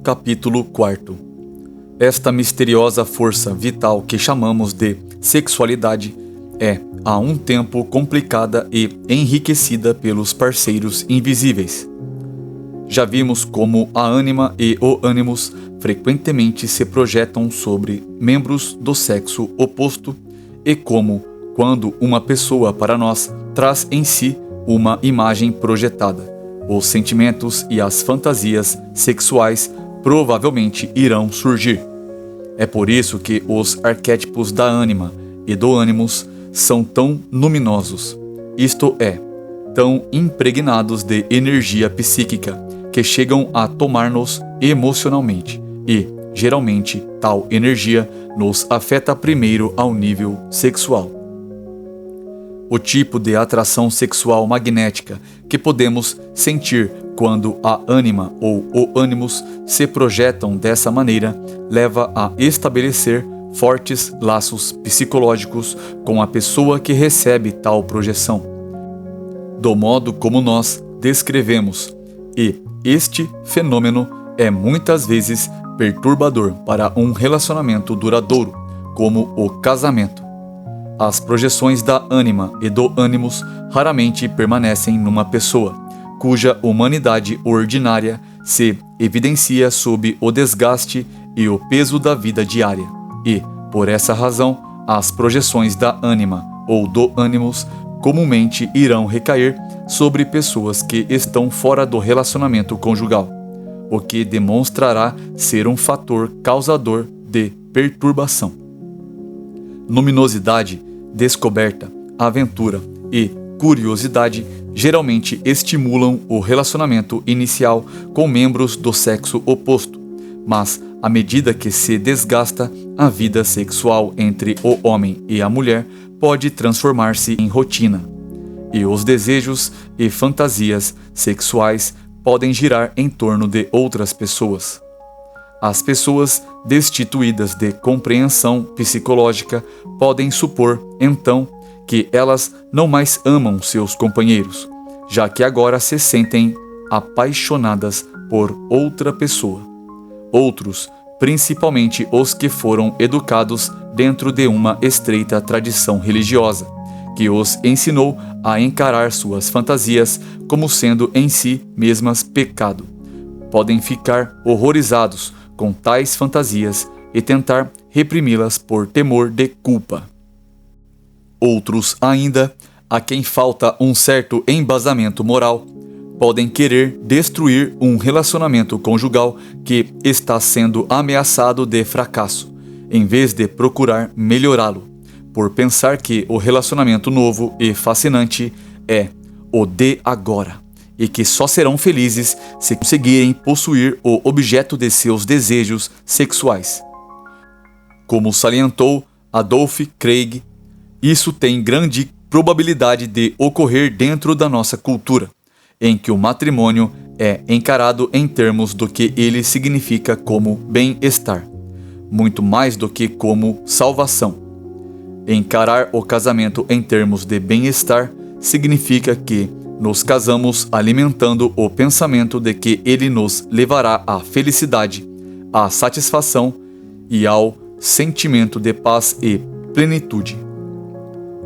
capítulo 4. Esta misteriosa força vital que chamamos de sexualidade é, a um tempo, complicada e enriquecida pelos parceiros invisíveis. Já vimos como a ânima e o ânimos frequentemente se projetam sobre membros do sexo oposto e como, quando uma pessoa para nós traz em si uma imagem projetada, os sentimentos e as fantasias sexuais provavelmente irão surgir. É por isso que os arquétipos da ânima e do ânimos são tão luminosos, isto é, tão impregnados de energia psíquica, que chegam a tomar-nos emocionalmente e, geralmente, tal energia nos afeta primeiro ao nível sexual. O tipo de atração sexual magnética que podemos sentir quando a ânima ou o ânimos se projetam dessa maneira leva a estabelecer fortes laços psicológicos com a pessoa que recebe tal projeção, do modo como nós descrevemos, e este fenômeno é muitas vezes perturbador para um relacionamento duradouro, como o casamento. As projeções da ânima e do ânimos raramente permanecem numa pessoa, cuja humanidade ordinária se evidencia sob o desgaste e o peso da vida diária, e, por essa razão, as projeções da ânima ou do ânimos comumente irão recair sobre pessoas que estão fora do relacionamento conjugal, o que demonstrará ser um fator causador de perturbação. Luminosidade, descoberta, aventura e curiosidade geralmente estimulam o relacionamento inicial com membros do sexo oposto, mas à medida que se desgasta, a vida sexual entre o homem e a mulher pode transformar-se em rotina, e os desejos e fantasias sexuais podem girar em torno de outras pessoas. As pessoas destituídas de compreensão psicológica podem supor, então, que elas não mais amam seus companheiros, já que agora se sentem apaixonadas por outra pessoa. Outros, principalmente os que foram educados dentro de uma estreita tradição religiosa, que os ensinou a encarar suas fantasias como sendo em si mesmas pecado, podem ficar horrorizados com tais fantasias e tentar reprimi-las por temor de culpa. Outros ainda, a quem falta um certo embasamento moral, podem querer destruir um relacionamento conjugal que está sendo ameaçado de fracasso, em vez de procurar melhorá-lo, por pensar que o relacionamento novo e fascinante é o de agora, e que só serão felizes se conseguirem possuir o objeto de seus desejos sexuais. Como salientou Adolph Craig, isso tem grande probabilidade de ocorrer dentro da nossa cultura, em que o matrimônio é encarado em termos do que ele significa como bem-estar, muito mais do que como salvação. Encarar o casamento em termos de bem-estar significa que nos casamos alimentando o pensamento de que ele nos levará à felicidade, à satisfação e ao sentimento de paz e plenitude.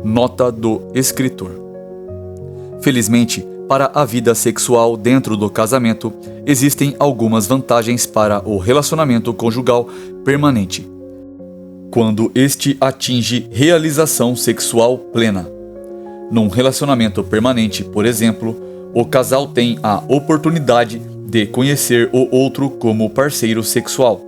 Nota do escritor. Felizmente, para a vida sexual dentro do casamento, existem algumas vantagens para o relacionamento conjugal permanente, quando este atinge realização sexual plena. Num relacionamento permanente, por exemplo, o casal tem a oportunidade de conhecer o outro como parceiro sexual,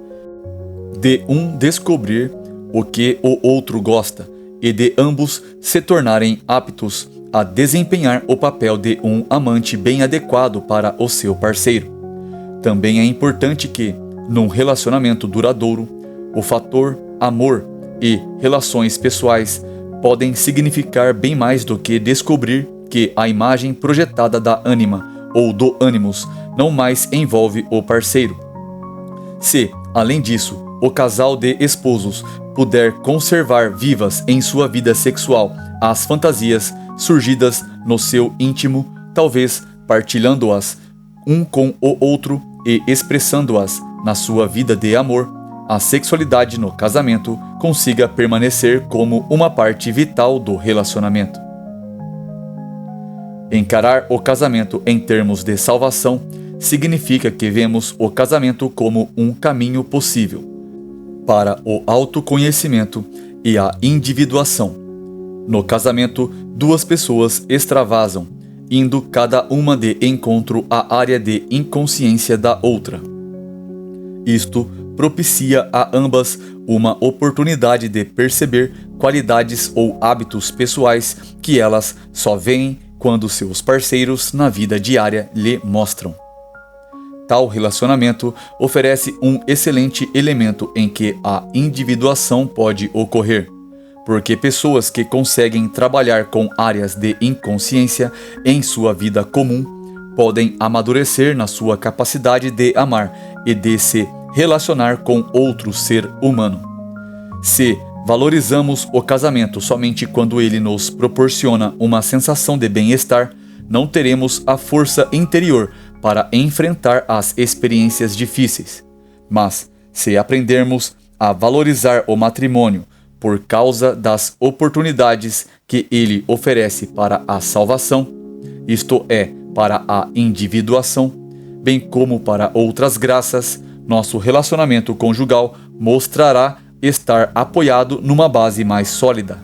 de um descobrir o que o outro gosta e de ambos se tornarem aptos a desempenhar o papel de um amante bem adequado para o seu parceiro. Também é importante que, num relacionamento duradouro, o fator amor e relações pessoais podem significar bem mais do que descobrir que a imagem projetada da ânima ou do ânimos não mais envolve o parceiro. Se, além disso, o casal de esposos puder conservar vivas em sua vida sexual as fantasias surgidas no seu íntimo, talvez partilhando-as um com o outro, e expressando-as na sua vida de amor, a sexualidade no casamento consiga permanecer como uma parte vital do relacionamento. Encarar o casamento em termos de salvação significa que vemos o casamento como um caminho possível para o autoconhecimento e a individuação. No casamento, duas pessoas extravasam, indo cada uma de encontro à área de inconsciência da outra. Isto propicia a ambas uma oportunidade de perceber qualidades ou hábitos pessoais que elas só veem quando seus parceiros na vida diária lhe mostram. Tal relacionamento oferece um excelente elemento em que a individuação pode ocorrer, porque pessoas que conseguem trabalhar com áreas de inconsciência em sua vida comum podem amadurecer na sua capacidade de amar e de se relacionar com outro ser humano. Se valorizamos o casamento somente quando ele nos proporciona uma sensação de bem-estar, não teremos a força interior para enfrentar as experiências difíceis. Mas, se aprendermos a valorizar o matrimônio por causa das oportunidades que ele oferece para a salvação, isto é, para a individuação, bem como para outras graças, nosso relacionamento conjugal mostrará estar apoiado numa base mais sólida.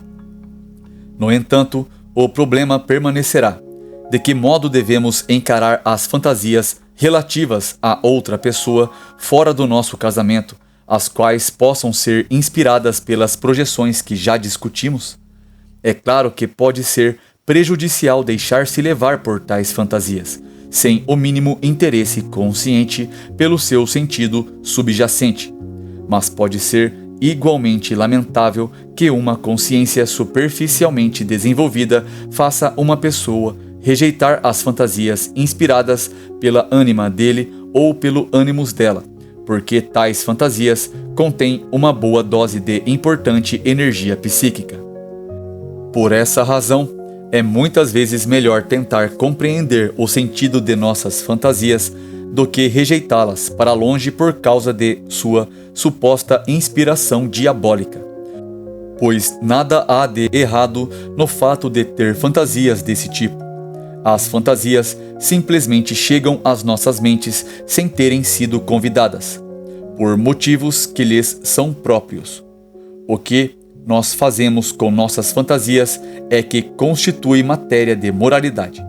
No entanto, o problema permanecerá. De que modo devemos encarar as fantasias relativas a outra pessoa fora do nosso casamento, as quais possam ser inspiradas pelas projeções que já discutimos? É claro que pode ser prejudicial deixar-se levar por tais fantasias, sem o mínimo interesse consciente pelo seu sentido subjacente. Mas pode ser igualmente lamentável que uma consciência superficialmente desenvolvida faça uma pessoa rejeitar as fantasias inspiradas pela ânima dele ou pelo ânimos dela, porque tais fantasias contêm uma boa dose de importante energia psíquica. Por essa razão, é muitas vezes melhor tentar compreender o sentido de nossas fantasias do que rejeitá-las para longe por causa de sua suposta inspiração diabólica. Pois nada há de errado no fato de ter fantasias desse tipo. As fantasias simplesmente chegam às nossas mentes sem terem sido convidadas, por motivos que lhes são próprios. O que nós fazemos com nossas fantasias é que constitui matéria de moralidade.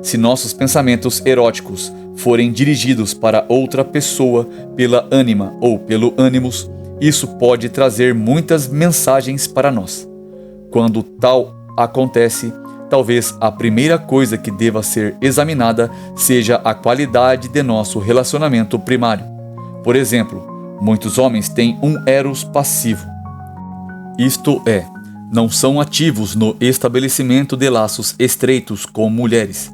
Se nossos pensamentos eróticos forem dirigidos para outra pessoa pela ânima ou pelo ânimos, isso pode trazer muitas mensagens para nós. Quando tal acontece, talvez a primeira coisa que deva ser examinada seja a qualidade de nosso relacionamento primário. Por exemplo, muitos homens têm um eros passivo. Isto é, não são ativos no estabelecimento de laços estreitos com mulheres.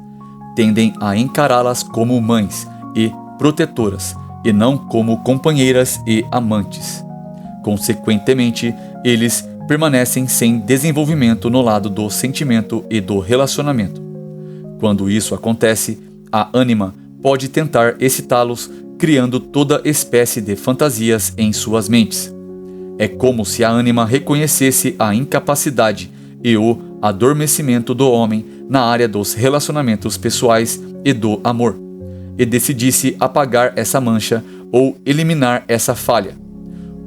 Tendem a encará-las como mães e protetoras, e não como companheiras e amantes. Consequentemente, eles permanecem sem desenvolvimento no lado do sentimento e do relacionamento. Quando isso acontece, a ânima pode tentar excitá-los, criando toda espécie de fantasias em suas mentes. É como se a ânima reconhecesse a incapacidade e o adormecimento do homem na área dos relacionamentos pessoais e do amor, e decidisse apagar essa mancha ou eliminar essa falha.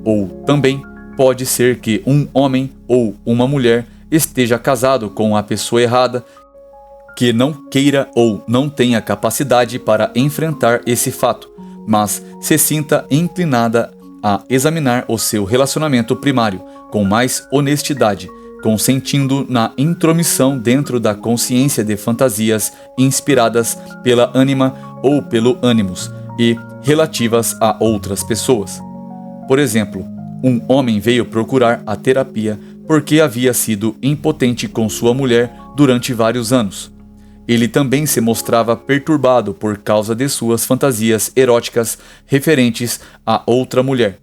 Ou também pode ser que um homem ou uma mulher esteja casado com a pessoa errada, que não queira ou não tenha capacidade para enfrentar esse fato, mas se sinta inclinada a examinar o seu relacionamento primário com mais honestidade, consentindo na intromissão dentro da consciência de fantasias inspiradas pela ânima ou pelo ânimos e relativas a outras pessoas. Por exemplo, um homem veio procurar a terapia porque havia sido impotente com sua mulher durante vários anos. Ele também se mostrava perturbado por causa de suas fantasias eróticas referentes a outra mulher.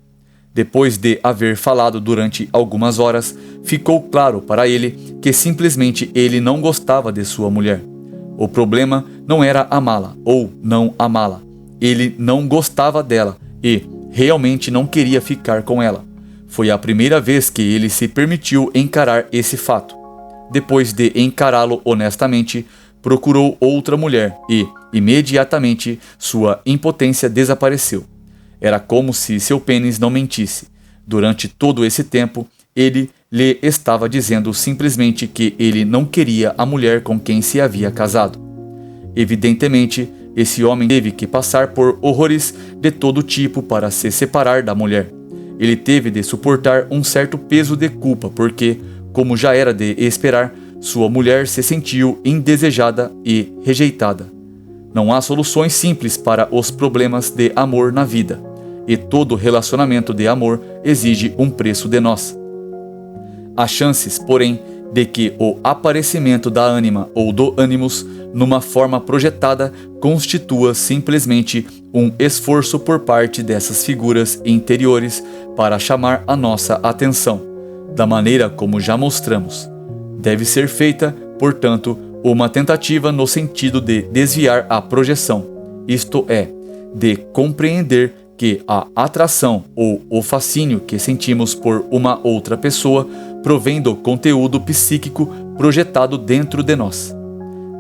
Depois de haver falado durante algumas horas, ficou claro para ele que simplesmente ele não gostava de sua mulher. O problema não era amá-la ou não amá-la. ele não gostava dela e realmente não queria ficar com ela. Foi a primeira vez que ele se permitiu encarar esse fato. Depois de encará-lo honestamente, procurou outra mulher e, imediatamente, sua impotência desapareceu. Era como se seu pênis não mentisse. Durante todo esse tempo, ele lhe estava dizendo simplesmente que ele não queria a mulher com quem se havia casado. Evidentemente, esse homem teve que passar por horrores de todo tipo para se separar da mulher. Ele teve de suportar um certo peso de culpa porque, como já era de esperar, sua mulher se sentiu indesejada e rejeitada. Não há soluções simples para os problemas de amor na vida, e todo relacionamento de amor exige um preço de nós. Há chances, porém, de que o aparecimento da ânima ou do ânimos numa forma projetada constitua simplesmente um esforço por parte dessas figuras interiores para chamar a nossa atenção, da maneira como já mostramos. Deve ser feita, portanto, uma tentativa no sentido de desviar a projeção, isto é, de compreender que a atração ou o fascínio que sentimos por uma outra pessoa provém do conteúdo psíquico projetado dentro de nós.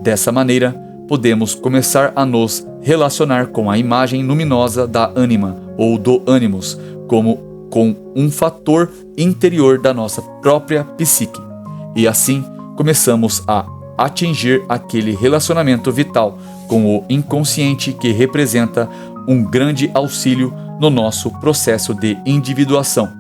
Dessa maneira, podemos começar a nos relacionar com a imagem luminosa da ânima ou do ânimos como com um fator interior da nossa própria psique. E assim, começamos a atingir aquele relacionamento vital com o inconsciente que representa um grande auxílio no nosso processo de individuação.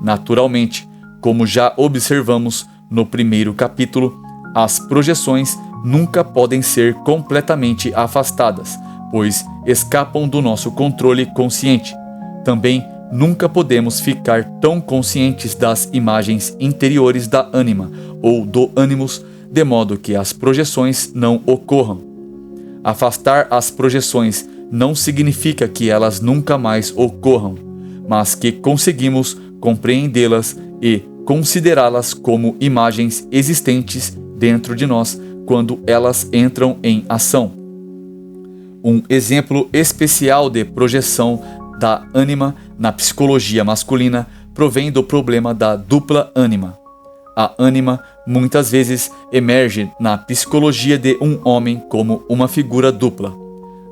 Naturalmente, como já observamos no primeiro capítulo, as projeções nunca podem ser completamente afastadas, pois escapam do nosso controle consciente. Também nunca podemos ficar tão conscientes das imagens interiores da ânima ou do ânimos, de modo que as projeções não ocorram. Afastar as projeções não significa que elas nunca mais ocorram, mas que conseguimos compreendê-las e considerá-las como imagens existentes dentro de nós quando elas entram em ação. Um exemplo especial de projeção da ânima na psicologia masculina provém do problema da dupla ânima. A ânima muitas vezes emerge na psicologia de um homem como uma figura dupla.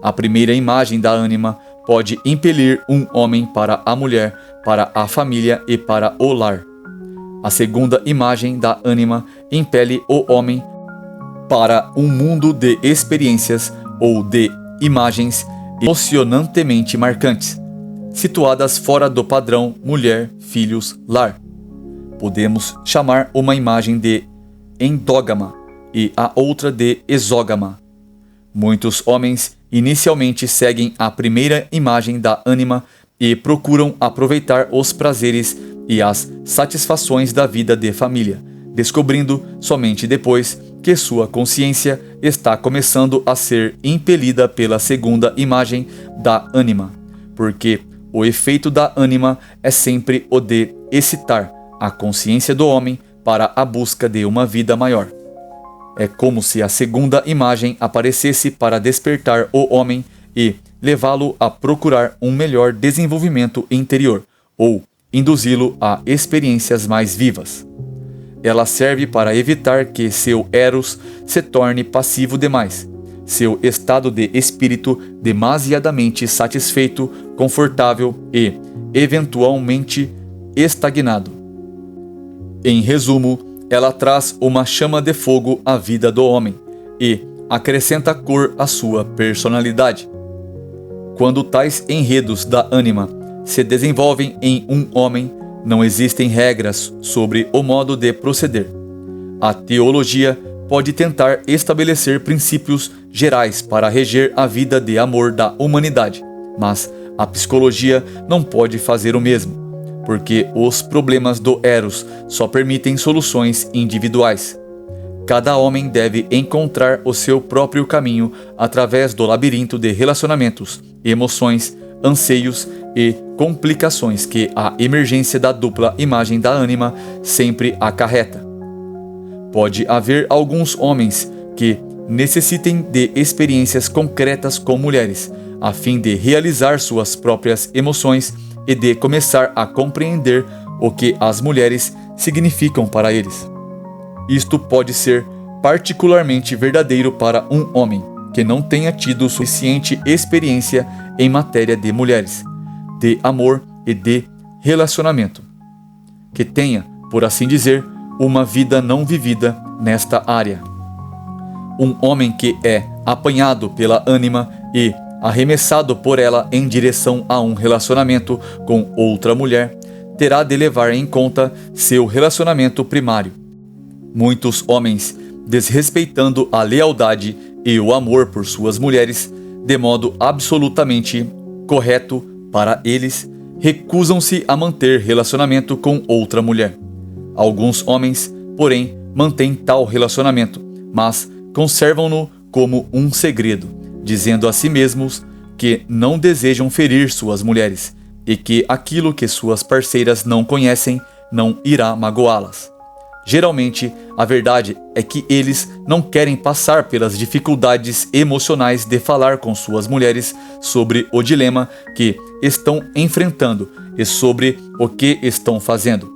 A primeira imagem da ânima pode impelir um homem para a mulher, para a família e para o lar. A segunda imagem da ânima impele o homem para um mundo de experiências ou de imagens emocionantemente marcantes, situadas fora do padrão mulher, filhos, lar. Podemos chamar uma imagem de endógama e a outra de exógama. Muitos homens inicialmente seguem a primeira imagem da ânima e procuram aproveitar os prazeres e as satisfações da vida de família, descobrindo somente depois que sua consciência está começando a ser impelida pela segunda imagem da ânima, porque o efeito da ânima é sempre o de excitar a consciência do homem para a busca de uma vida maior. É como se a segunda imagem aparecesse para despertar o homem e levá-lo a procurar um melhor desenvolvimento interior, ou induzi-lo a experiências mais vivas. Ela serve para evitar que seu eros se torne passivo demais, seu estado de espírito demasiadamente satisfeito, confortável e, eventualmente, estagnado. Em resumo, ela traz uma chama de fogo à vida do homem e acrescenta cor à sua personalidade. Quando tais enredos da ânima se desenvolvem em um homem, não existem regras sobre o modo de proceder. A teologia pode tentar estabelecer princípios gerais para reger a vida de amor da humanidade, mas a psicologia não pode fazer o mesmo, porque os problemas do eros só permitem soluções individuais. Cada homem deve encontrar o seu próprio caminho através do labirinto de relacionamentos, emoções, anseios e complicações que a emergência da dupla imagem da ânima sempre acarreta. Pode haver alguns homens que necessitem de experiências concretas com mulheres, a fim de realizar suas próprias emoções e de começar a compreender o que as mulheres significam para eles. Isto pode ser particularmente verdadeiro para um homem que não tenha tido suficiente experiência em matéria de mulheres, de amor e de relacionamento, que tenha, por assim dizer, uma vida não vivida nesta área. Um homem que é apanhado pela ânima e arremessado por ela em direção a um relacionamento com outra mulher, terá de levar em conta seu relacionamento primário. Muitos homens, desrespeitando a lealdade e o amor por suas mulheres, de modo absolutamente correto para eles, recusam-se a manter relacionamento com outra mulher. Alguns homens, porém, mantêm tal relacionamento, mas conservam-no como um segredo, dizendo a si mesmos que não desejam ferir suas mulheres e que aquilo que suas parceiras não conhecem não irá magoá-las. Geralmente, a verdade é que eles não querem passar pelas dificuldades emocionais de falar com suas mulheres sobre o dilema que estão enfrentando e sobre o que estão fazendo.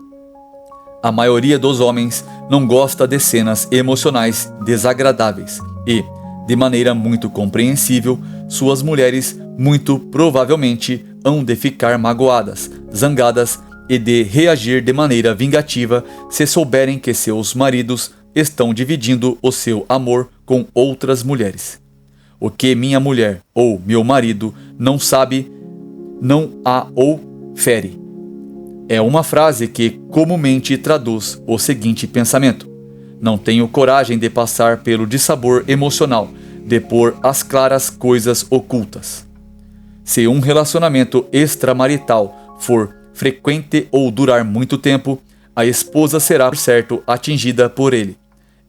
A maioria dos homens não gosta de cenas emocionais desagradáveis e, de maneira muito compreensível, suas mulheres muito provavelmente hão de ficar magoadas, zangadas e de reagir de maneira vingativa se souberem que seus maridos estão dividindo o seu amor com outras mulheres. O que minha mulher ou meu marido não sabe, não a ou fere. É uma frase que comumente traduz o seguinte pensamento: não tenho coragem de passar pelo dissabor emocional, de pôr às claras coisas ocultas. Se um relacionamento extramarital for frequente ou durar muito tempo, a esposa será, por certo, atingida por ele,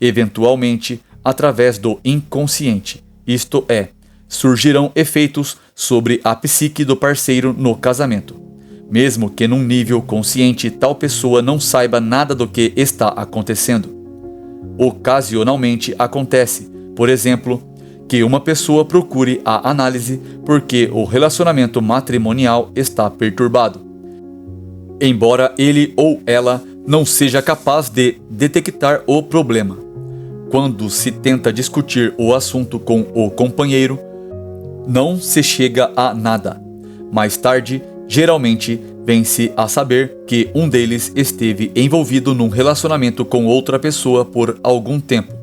eventualmente através do inconsciente, isto é, surgirão efeitos sobre a psique do parceiro no casamento. Mesmo que num nível consciente tal pessoa não saiba nada do que está acontecendo. Ocasionalmente acontece, por exemplo, que uma pessoa procure a análise porque o relacionamento matrimonial está perturbado, embora ele ou ela não seja capaz de detectar o problema. Quando se tenta discutir o assunto com o companheiro, não se chega a nada. Mais tarde, geralmente, vem-se a saber que um deles esteve envolvido num relacionamento com outra pessoa por algum tempo.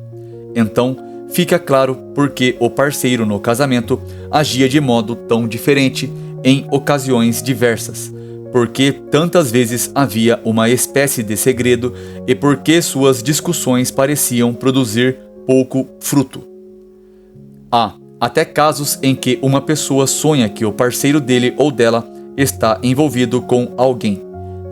Então, fica claro por que o parceiro no casamento agia de modo tão diferente em ocasiões diversas, porque tantas vezes havia uma espécie de segredo e porque suas discussões pareciam produzir pouco fruto. Há até casos em que uma pessoa sonha que o parceiro dele ou dela está envolvido com alguém.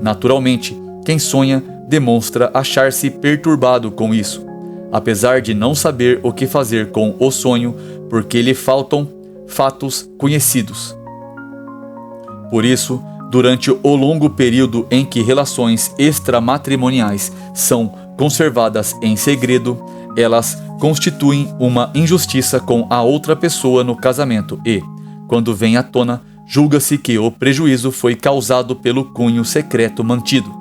Naturalmente, quem sonha demonstra achar-se perturbado com isso, apesar de não saber o que fazer com o sonho porque lhe faltam fatos conhecidos. Por isso, durante o longo período em que relações extramatrimoniais são conservadas em segredo, elas constituem uma injustiça com a outra pessoa no casamento e, quando vem à tona, julga-se que o prejuízo foi causado pelo cunho secreto mantido.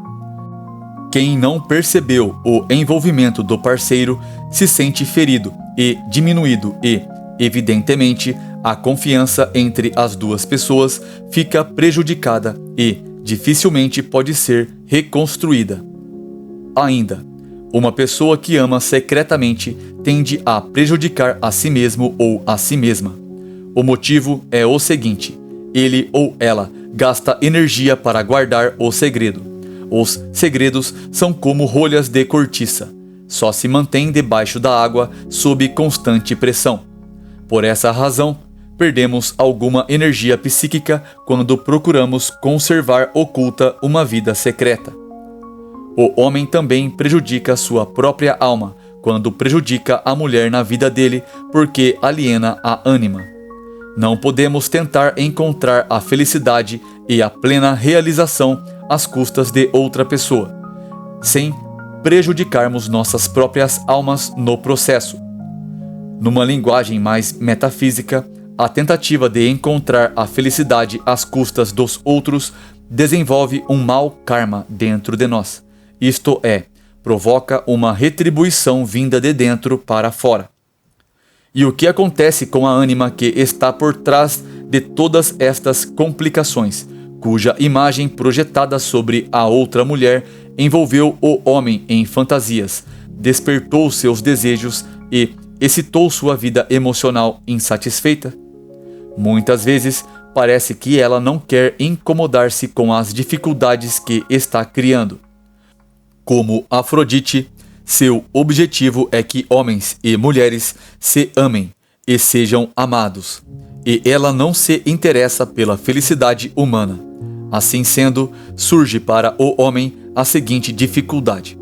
Quem não percebeu o envolvimento do parceiro se sente ferido e diminuído e, evidentemente, a confiança entre as duas pessoas fica prejudicada e dificilmente pode ser reconstruída. Ainda, uma pessoa que ama secretamente tende a prejudicar a si mesmo ou a si mesma. O motivo é o seguinte: ele ou ela gasta energia para guardar o segredo. Os segredos são como rolhas de cortiça, só se mantêm debaixo da água sob constante pressão. Por essa razão, perdemos alguma energia psíquica quando procuramos conservar oculta uma vida secreta. O homem também prejudica sua própria alma quando prejudica a mulher na vida dele porque aliena a ânima. Não podemos tentar encontrar a felicidade e a plena realização às custas de outra pessoa, sem prejudicarmos nossas próprias almas no processo. Numa linguagem mais metafísica, a tentativa de encontrar a felicidade às custas dos outros desenvolve um mau karma dentro de nós. Isto é, provoca uma retribuição vinda de dentro para fora. E o que acontece com a ânima que está por trás de todas estas complicações, cuja imagem projetada sobre a outra mulher envolveu o homem em fantasias, despertou seus desejos e excitou sua vida emocional insatisfeita? Muitas vezes parece que ela não quer incomodar-se com as dificuldades que está criando. Como Afrodite, seu objetivo é que homens e mulheres se amem e sejam amados, e ela não se interessa pela felicidade humana. Assim sendo, surge para o homem a seguinte dificuldade: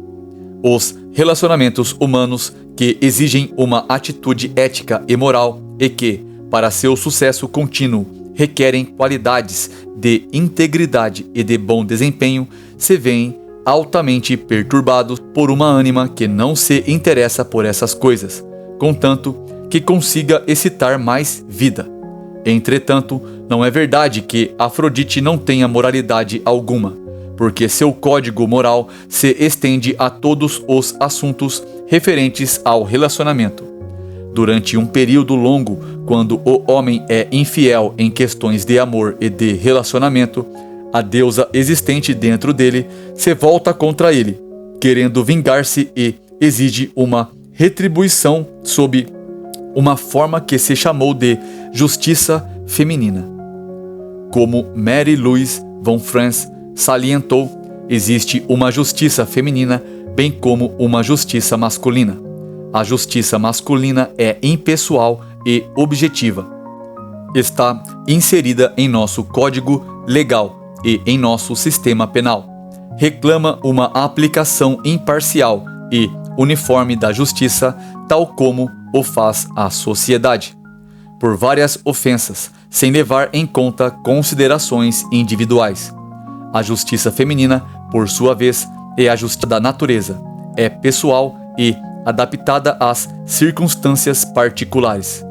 os relacionamentos humanos que exigem uma atitude ética e moral e que, para seu sucesso contínuo, requerem qualidades de integridade e de bom desempenho, se veem altamente perturbados por uma ânima que não se interessa por essas coisas, contanto que consiga excitar mais vida. Entretanto, não é verdade que Afrodite não tenha moralidade alguma, porque seu código moral se estende a todos os assuntos referentes ao relacionamento. Durante um período longo, quando o homem é infiel em questões de amor e de relacionamento, a deusa existente dentro dele se volta contra ele, querendo vingar-se e exige uma retribuição sob uma forma que se chamou de justiça feminina. Como Mary Louise von Franz salientou, existe uma justiça feminina bem como uma justiça masculina. A justiça masculina é impessoal e objetiva. Está inserida em nosso código legal e em nosso sistema penal. Reclama uma aplicação imparcial e uniforme da justiça, tal como o faz a sociedade, por várias ofensas, sem levar em conta considerações individuais. A justiça feminina, por sua vez, é a justiça da natureza, é pessoal e adaptada às circunstâncias particulares.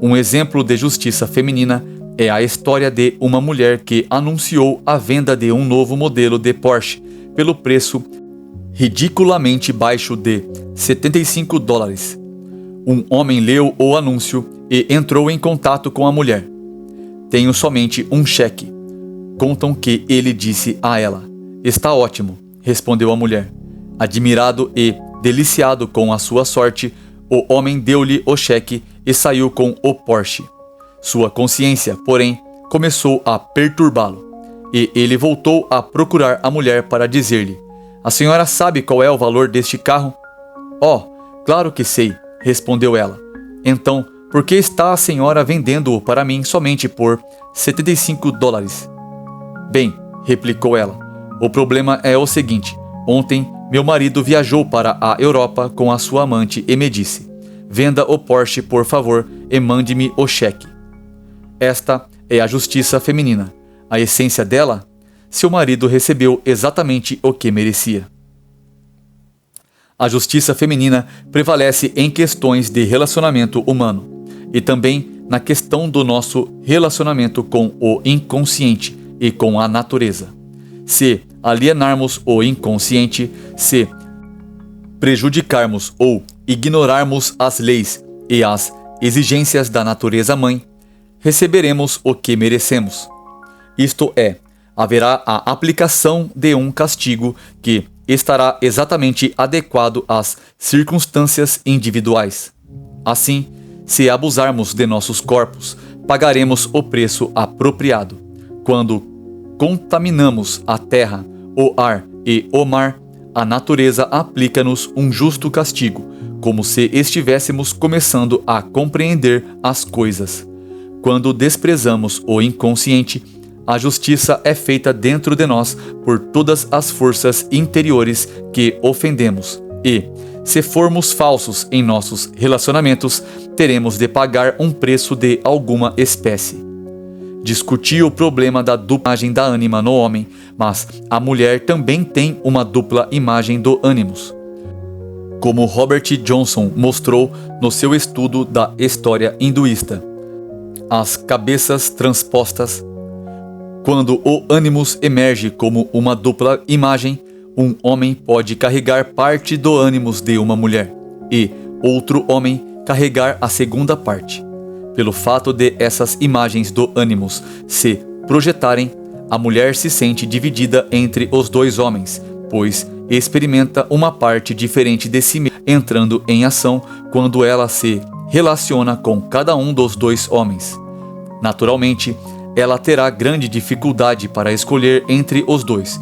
Um exemplo de justiça feminina é a história de uma mulher que anunciou a venda de um novo modelo de Porsche pelo preço ridiculamente baixo de $75. Um homem leu o anúncio e entrou em contato com a mulher. "Tenho somente um cheque." Contam que ele disse a ela. "Está ótimo", respondeu a mulher. Admirado e deliciado com a sua sorte, o homem deu-lhe o cheque e saiu com o Porsche. Sua consciência, porém, começou a perturbá-lo, e ele voltou a procurar a mulher para dizer-lhe: "A senhora sabe qual é o valor deste carro?" "Oh, claro que sei", respondeu ela. "Então, por que está a senhora vendendo-o para mim somente por $75? "Bem", replicou ela, "o problema é o seguinte: ontem meu marido viajou para a Europa com a sua amante e me disse: 'Venda o Porsche, por favor, e mande-me o cheque.' Esta é a justiça feminina. A essência dela? Seu marido recebeu exatamente o que merecia." A justiça feminina prevalece em questões de relacionamento humano e também na questão do nosso relacionamento com o inconsciente e com a natureza. Se alienarmos o inconsciente, se prejudicarmos ou ignorarmos as leis e as exigências da natureza-mãe, receberemos o que merecemos. Isto é, haverá a aplicação de um castigo que estará exatamente adequado às circunstâncias individuais. Assim, se abusarmos de nossos corpos, pagaremos o preço apropriado. Quando contaminamos a terra, o ar e o mar, a natureza aplica-nos um justo castigo, como se estivéssemos começando a compreender as coisas. Quando desprezamos o inconsciente, a justiça é feita dentro de nós por todas as forças interiores que ofendemos. E, se formos falsos em nossos relacionamentos, teremos de pagar um preço de alguma espécie. Discuti o problema da dupla imagem da ânima no homem, mas a mulher também tem uma dupla imagem do ânimos, como Robert Johnson mostrou no seu estudo da história hinduísta. as cabeças transpostas. Quando o ânimos emerge como uma dupla imagem, um homem pode carregar parte do ânimos de uma mulher e outro homem carregar a segunda parte. Pelo fato de essas imagens do ânimos se projetarem, a mulher se sente dividida entre os dois homens, pois experimenta uma parte diferente de si mesma entrando em ação quando ela se relaciona com cada um dos dois homens. Naturalmente, ela terá grande dificuldade para escolher entre os dois,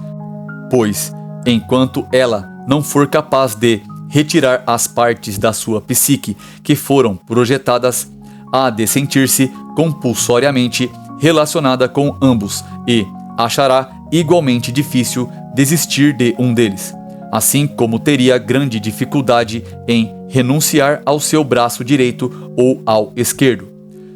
pois, enquanto ela não for capaz de retirar as partes da sua psique que foram projetadas, há de sentir-se compulsoriamente relacionada com ambos e achará igualmente difícil desistir de um deles, assim como teria grande dificuldade em renunciar ao seu braço direito ou ao esquerdo.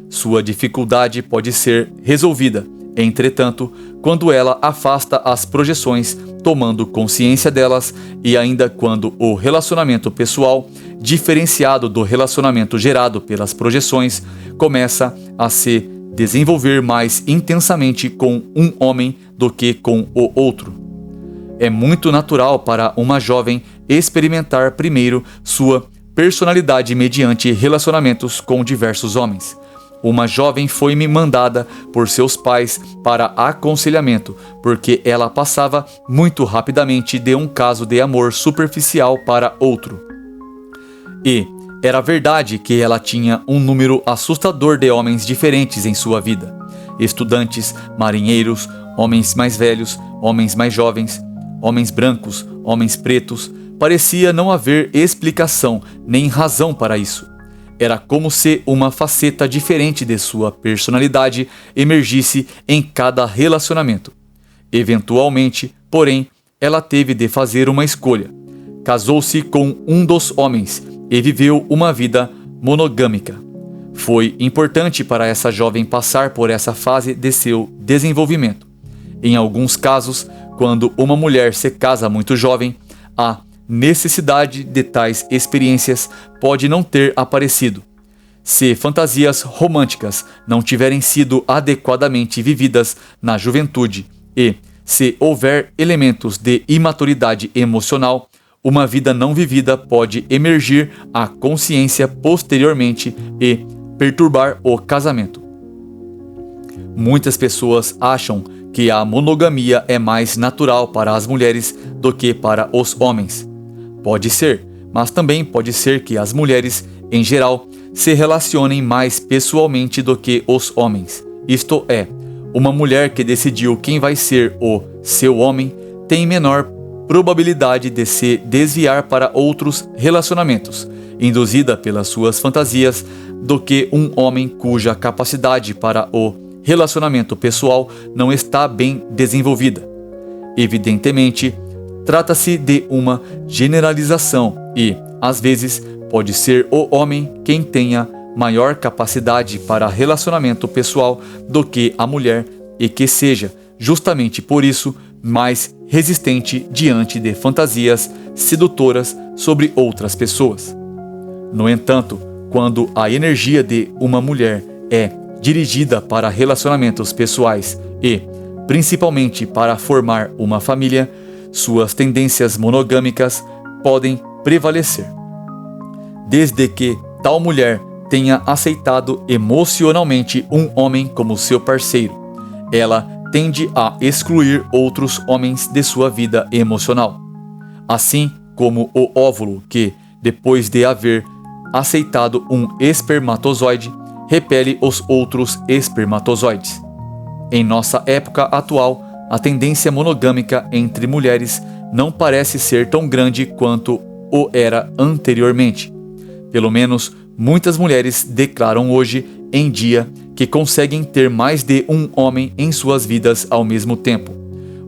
Sua dificuldade pode ser resolvida, entretanto, quando ela afasta as projeções, tomando consciência delas, e ainda quando o relacionamento pessoal, diferenciado do relacionamento gerado pelas projeções, começa a se desenvolver mais intensamente com um homem do que com o outro. É muito natural para uma jovem experimentar primeiro sua personalidade mediante relacionamentos com diversos homens. Uma jovem foi-me mandada por seus pais para aconselhamento, porque ela passava muito rapidamente de um caso de amor superficial para outro. E era verdade que ela tinha um número assustador de homens diferentes em sua vida: estudantes, marinheiros, homens mais velhos, homens mais jovens, homens brancos, homens pretos. Parecia não haver explicação nem razão para isso. Era como se uma faceta diferente de sua personalidade emergisse em cada relacionamento. Eventualmente, porém, ela teve de fazer uma escolha. Casou-se com um dos homens e viveu uma vida monogâmica. Foi importante para essa jovem passar por essa fase de seu desenvolvimento. Em alguns casos, quando uma mulher se casa muito jovem, a necessidade de tais experiências pode não ter aparecido. Se fantasias românticas não tiverem sido adequadamente vividas na juventude e se houver elementos de imaturidade emocional, uma vida não vivida pode emergir à consciência posteriormente e perturbar o casamento. Muitas pessoas acham que a monogamia é mais natural para as mulheres do que para os homens. Pode ser, mas também pode ser que as mulheres, em geral, se relacionem mais pessoalmente do que os homens. Isto é, uma mulher que decidiu quem vai ser o seu homem tem menor probabilidade de se desviar para outros relacionamentos, induzida pelas suas fantasias, do que um homem cuja capacidade para o relacionamento pessoal não está bem desenvolvida. Evidentemente, trata-se de uma generalização e, às vezes, pode ser o homem quem tenha maior capacidade para relacionamento pessoal do que a mulher e que seja, justamente por isso, mais resistente diante de fantasias sedutoras sobre outras pessoas. No entanto, quando a energia de uma mulher é dirigida para relacionamentos pessoais e, principalmente, para formar uma família, suas tendências monogâmicas podem prevalecer. Desde que tal mulher tenha aceitado emocionalmente um homem como seu parceiro, ela tende a excluir outros homens de sua vida emocional. Assim como o óvulo que, depois de haver aceitado um espermatozoide, repele os outros espermatozoides. Em nossa época atual, a tendência monogâmica entre mulheres não parece ser tão grande quanto o era anteriormente. Pelo menos, muitas mulheres declaram hoje em dia que conseguem ter mais de um homem em suas vidas ao mesmo tempo.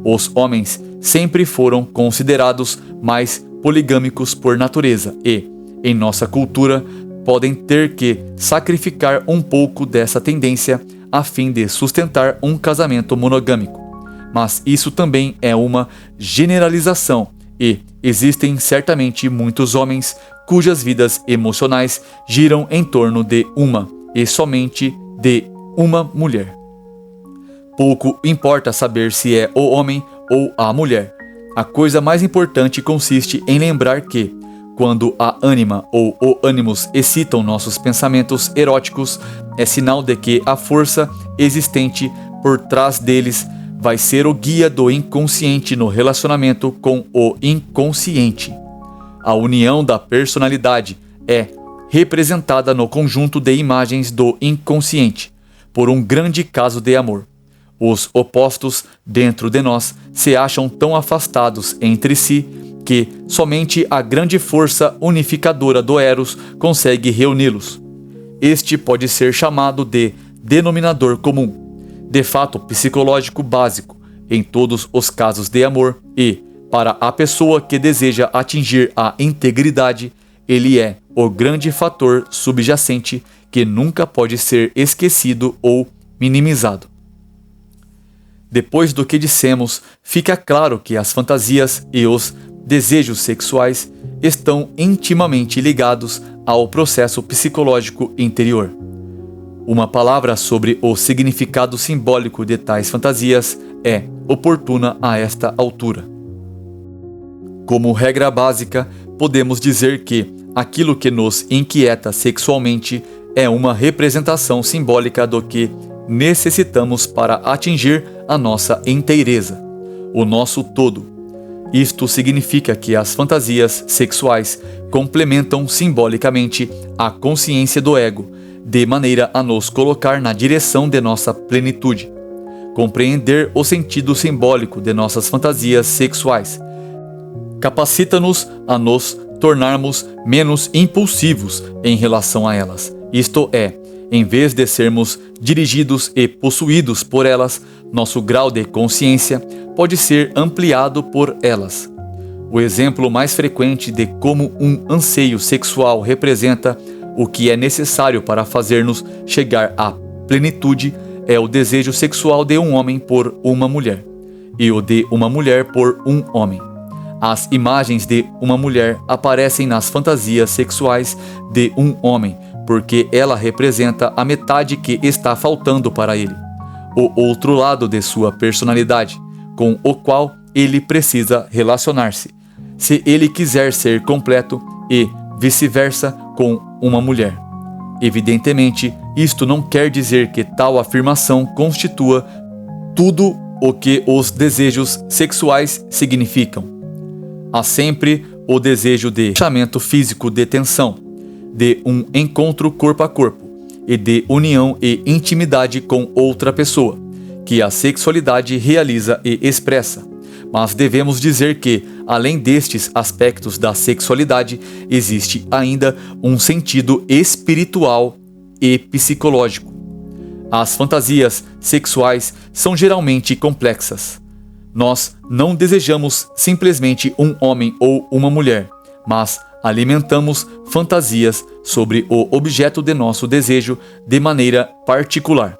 Os homens sempre foram considerados mais poligâmicos por natureza e, em nossa cultura, podem ter que sacrificar um pouco dessa tendência a fim de sustentar um casamento monogâmico. Mas isso também é uma generalização e existem certamente muitos homens cujas vidas emocionais giram em torno de uma e somente de uma mulher. Pouco importa saber se é o homem ou a mulher. A coisa mais importante consiste em lembrar que, quando a ânima ou o ânimos excitam nossos pensamentos eróticos, é sinal de que a força existente por trás deles vai ser o guia do inconsciente no relacionamento com o inconsciente. A união da personalidade é representada no conjunto de imagens do inconsciente, por um grande caso de amor. Os opostos dentro de nós se acham tão afastados entre si que somente a grande força unificadora do Eros consegue reuni-los. Este pode ser chamado de denominador comum, de fato psicológico básico em todos os casos de amor e, para a pessoa que deseja atingir a integridade, ele é o grande fator subjacente que nunca pode ser esquecido ou minimizado. Depois do que dissemos, fica claro que as fantasias e os desejos sexuais estão intimamente ligados ao processo psicológico interior. Uma palavra sobre o significado simbólico de tais fantasias é oportuna a esta altura. Como regra básica, podemos dizer que aquilo que nos inquieta sexualmente é uma representação simbólica do que necessitamos para atingir a nossa inteireza, o nosso todo. Isto significa que as fantasias sexuais complementam simbolicamente a consciência do ego, de maneira a nos colocar na direção de nossa plenitude. Compreender o sentido simbólico de nossas fantasias sexuais capacita-nos a nos tornarmos menos impulsivos em relação a elas. Isto é, em vez de sermos dirigidos e possuídos por elas, nosso grau de consciência pode ser ampliado por elas. O exemplo mais frequente de como um anseio sexual representa o que é necessário para fazer-nos chegar à plenitude é o desejo sexual de um homem por uma mulher, e o de uma mulher por um homem. As imagens de uma mulher aparecem nas fantasias sexuais de um homem, porque ela representa a metade que está faltando para ele, o outro lado de sua personalidade, com o qual ele precisa relacionar-se, se ele quiser ser completo, e vice-versa com uma mulher. Evidentemente, isto não quer dizer que tal afirmação constitua tudo o que os desejos sexuais significam. Há sempre o desejo de relaxamento físico de tensão, de um encontro corpo a corpo e de união e intimidade com outra pessoa, que a sexualidade realiza e expressa. Mas devemos dizer que, além destes aspectos da sexualidade, existe ainda um sentido espiritual e psicológico. As fantasias sexuais são geralmente complexas. Nós não desejamos simplesmente um homem ou uma mulher, mas alimentamos fantasias sobre o objeto de nosso desejo de maneira particular.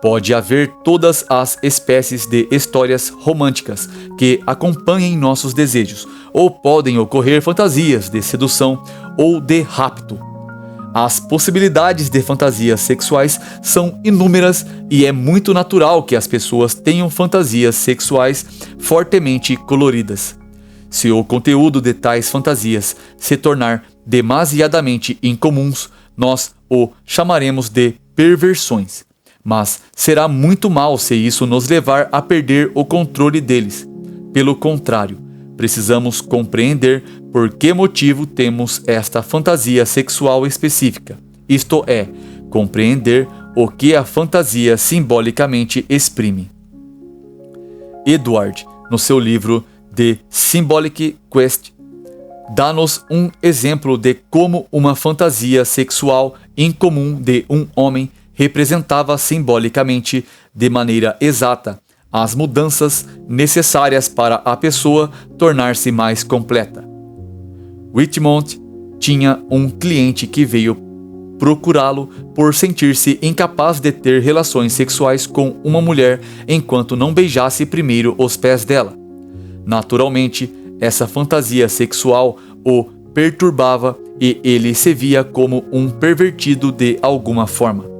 Pode haver todas as espécies de histórias românticas que acompanhem nossos desejos, ou podem ocorrer fantasias de sedução ou de rapto. As possibilidades de fantasias sexuais são inúmeras e é muito natural que as pessoas tenham fantasias sexuais fortemente coloridas. Se o conteúdo de tais fantasias se tornar demasiadamente incomuns, nós o chamaremos de perversões. Mas será muito mal se isso nos levar a perder o controle deles. Pelo contrário, precisamos compreender por que motivo temos esta fantasia sexual específica, isto é, compreender o que a fantasia simbolicamente exprime. Edward, no seu livro The Symbolic Quest, dá-nos um exemplo de como uma fantasia sexual incomum de um homem representava simbolicamente, de maneira exata, as mudanças necessárias para a pessoa tornar-se mais completa. Whitmont tinha um cliente que veio procurá-lo por sentir-se incapaz de ter relações sexuais com uma mulher enquanto não beijasse primeiro os pés dela. Naturalmente, essa fantasia sexual o perturbava e ele se via como um pervertido de alguma forma.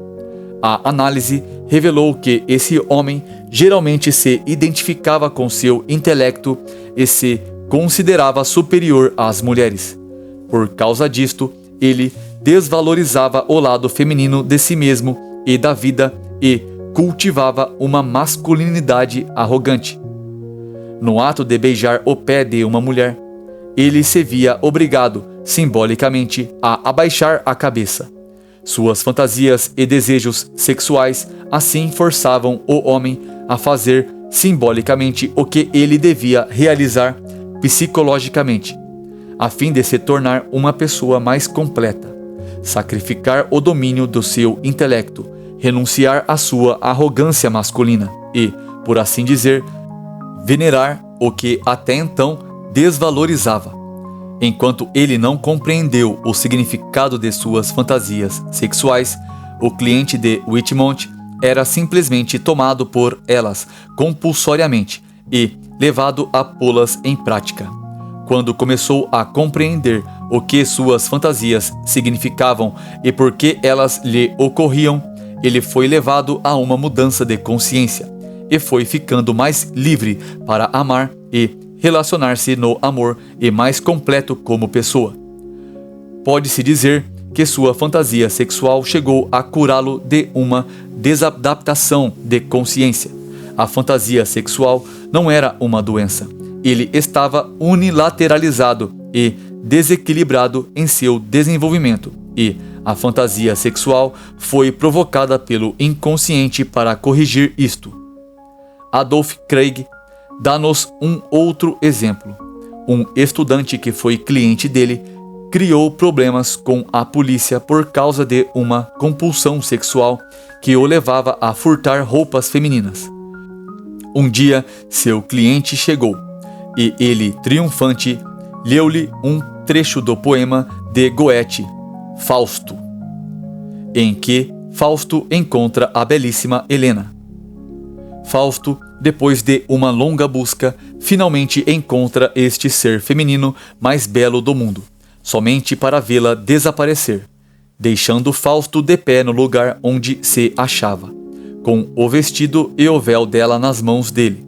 A análise revelou que esse homem geralmente se identificava com seu intelecto e se considerava superior às mulheres. Por causa disto, ele desvalorizava o lado feminino de si mesmo e da vida e cultivava uma masculinidade arrogante. No ato de beijar o pé de uma mulher, ele se via obrigado, simbolicamente, a abaixar a cabeça. Suas fantasias e desejos sexuais assim forçavam o homem a fazer simbolicamente o que ele devia realizar psicologicamente, a fim de se tornar uma pessoa mais completa, sacrificar o domínio do seu intelecto, renunciar à sua arrogância masculina e, por assim dizer, venerar o que até então desvalorizava. Enquanto ele não compreendeu o significado de suas fantasias sexuais, o cliente de Whitmont era simplesmente tomado por elas compulsoriamente e levado a pô-las em prática. Quando começou a compreender o que suas fantasias significavam e por que elas lhe ocorriam, ele foi levado a uma mudança de consciência e foi ficando mais livre para amar e relacionar-se no amor e mais completo como pessoa. Pode-se dizer que sua fantasia sexual chegou a curá-lo de uma desadaptação de consciência. A fantasia sexual não era uma doença. Ele estava unilateralizado e desequilibrado em seu desenvolvimento, e a fantasia sexual foi provocada pelo inconsciente para corrigir isto. Adolf Craig dá-nos um outro exemplo. Um estudante que foi cliente dele criou problemas com a polícia por causa de uma compulsão sexual que o levava a furtar roupas femininas. Um dia, seu cliente chegou e ele, triunfante, leu-lhe um trecho do poema de Goethe, Fausto, em que Fausto encontra a belíssima Helena. Fausto, depois de uma longa busca, finalmente encontra este ser feminino mais belo do mundo, somente para vê-la desaparecer, deixando Fausto de pé no lugar onde se achava, com o vestido e o véu dela nas mãos dele.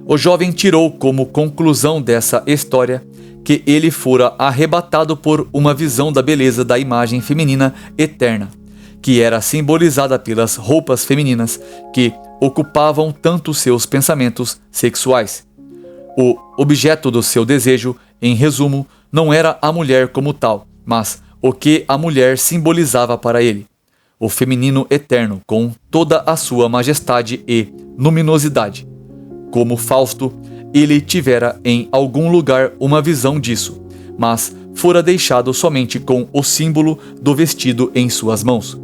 O jovem tirou como conclusão dessa história que ele fora arrebatado por uma visão da beleza da imagem feminina eterna, que era simbolizada pelas roupas femininas que ocupavam tanto seus pensamentos sexuais. O objeto do seu desejo, em resumo, não era a mulher como tal, mas o que a mulher simbolizava para ele, o feminino eterno com toda a sua majestade e luminosidade. Como Fausto, ele tivera em algum lugar uma visão disso, mas fora deixado somente com o símbolo do vestido em suas mãos.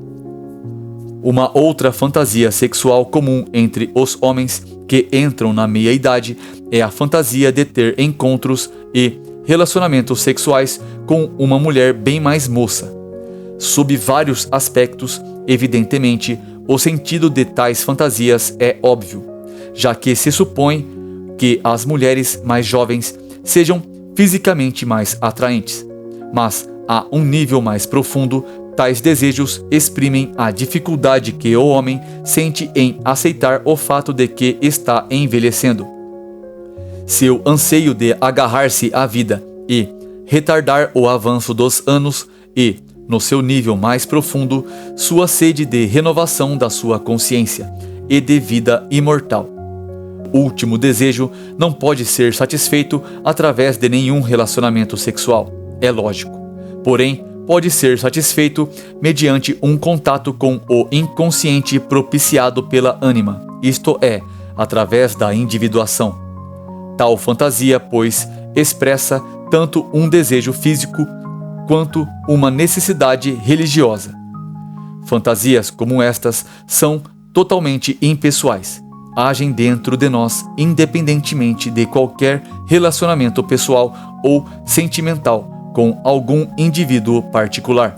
Uma outra fantasia sexual comum entre os homens que entram na meia-idade é a fantasia de ter encontros e relacionamentos sexuais com uma mulher bem mais moça. Sob vários aspectos, evidentemente, o sentido de tais fantasias é óbvio, já que se supõe que as mulheres mais jovens sejam fisicamente mais atraentes. Mas, a um nível mais profundo, tais desejos exprimem a dificuldade que o homem sente em aceitar o fato de que está envelhecendo. Seu anseio de agarrar-se à vida e retardar o avanço dos anos e, no seu nível mais profundo, sua sede de renovação da sua consciência e de vida imortal. O último desejo não pode ser satisfeito através de nenhum relacionamento sexual, é lógico. Porém, pode ser satisfeito mediante um contato com o inconsciente propiciado pela ânima, isto é, através da individuação. Tal fantasia, pois, expressa tanto um desejo físico quanto uma necessidade religiosa. Fantasias como estas são totalmente impessoais, agem dentro de nós independentemente de qualquer relacionamento pessoal ou sentimental com algum indivíduo particular.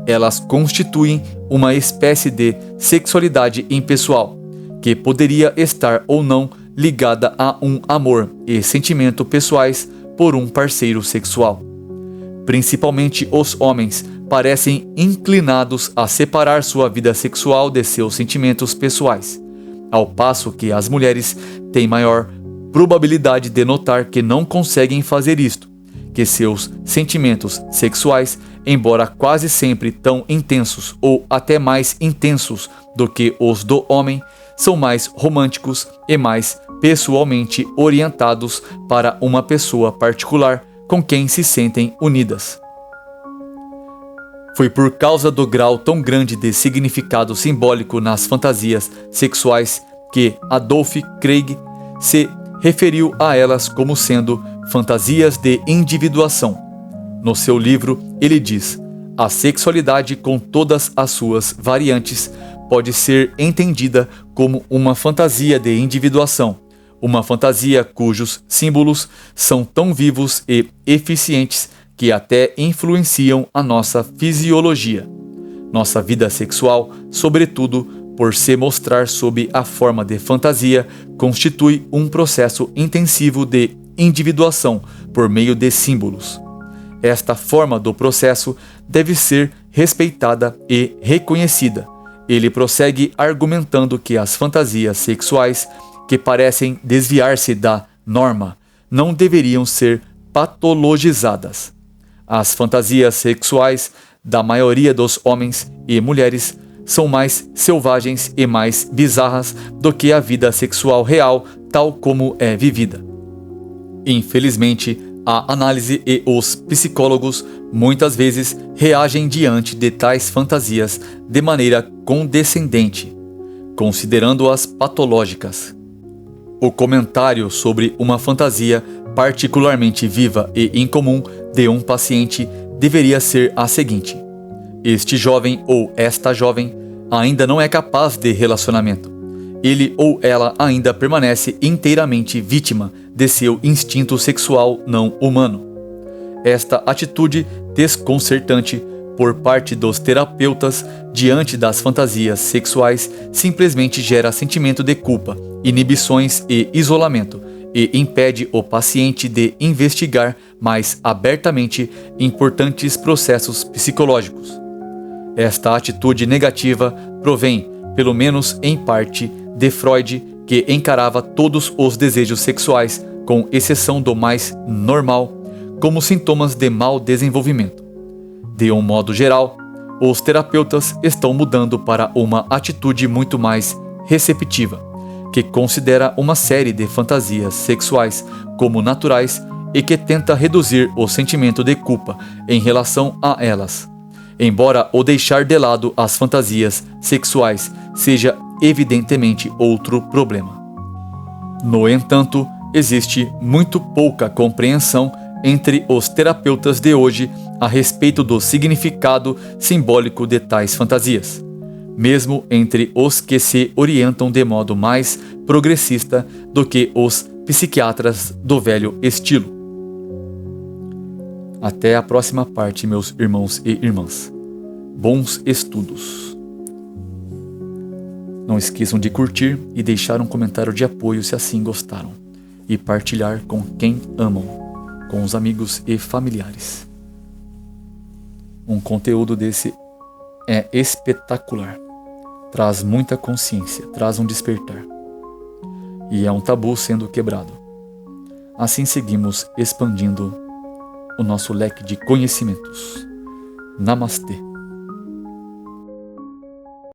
Elas constituem uma espécie de sexualidade impessoal, que poderia estar ou não ligada a um amor e sentimento pessoais por um parceiro sexual. Principalmente os homens parecem inclinados a separar sua vida sexual de seus sentimentos pessoais, ao passo que as mulheres têm maior probabilidade de notar que não conseguem fazer isto, que seus sentimentos sexuais, embora quase sempre tão intensos ou até mais intensos do que os do homem, são mais românticos e mais pessoalmente orientados para uma pessoa particular com quem se sentem unidas. Foi por causa do grau tão grande de significado simbólico nas fantasias sexuais que Adolf Craig se referiu a elas como sendo fantasias de individuação. No seu livro, ele diz: a sexualidade, com todas as suas variantes, pode ser entendida como uma fantasia de individuação, uma fantasia cujos símbolos são tão vivos e eficientes que até influenciam a nossa fisiologia. Nossa vida sexual, sobretudo por se mostrar sob a forma de fantasia, constitui um processo intensivo de individuação por meio de símbolos. Esta forma do processo deve ser respeitada e reconhecida. Ele prossegue argumentando que as fantasias sexuais, que parecem desviar-se da norma, não deveriam ser patologizadas. As fantasias sexuais da maioria dos homens e mulheres são mais selvagens e mais bizarras do que a vida sexual real, tal como é vivida. Infelizmente, a análise e os psicólogos muitas vezes reagem diante de tais fantasias de maneira condescendente, considerando-as patológicas. O comentário sobre uma fantasia particularmente viva e incomum de um paciente deveria ser a seguinte: este jovem ou esta jovem ainda não é capaz de relacionamento. Ele ou ela ainda permanece inteiramente vítima de seu instinto sexual não humano. Esta atitude desconcertante por parte dos terapeutas diante das fantasias sexuais simplesmente gera sentimento de culpa, inibições e isolamento, e impede o paciente de investigar mais abertamente importantes processos psicológicos. Esta atitude negativa provém, pelo menos em parte, de Freud, que encarava todos os desejos sexuais, com exceção do mais normal, como sintomas de mau desenvolvimento. De um modo geral, os terapeutas estão mudando para uma atitude muito mais receptiva, que considera uma série de fantasias sexuais como naturais e que tenta reduzir o sentimento de culpa em relação a elas. Embora o deixar de lado as fantasias sexuais seja evidentemente outro problema. No entanto, existe muito pouca compreensão entre os terapeutas de hoje a respeito do significado simbólico de tais fantasias, mesmo entre os que se orientam de modo mais progressista do que os psiquiatras do velho estilo. Até a próxima parte, meus irmãos e irmãs. Bons estudos. Não esqueçam de curtir e deixar um comentário de apoio se assim gostaram, e partilhar com quem amam, com os amigos e familiares. Um conteúdo desse é espetacular, traz muita consciência, traz um despertar, e é um tabu sendo quebrado. Assim seguimos expandindo o nosso leque de conhecimentos. Namastê.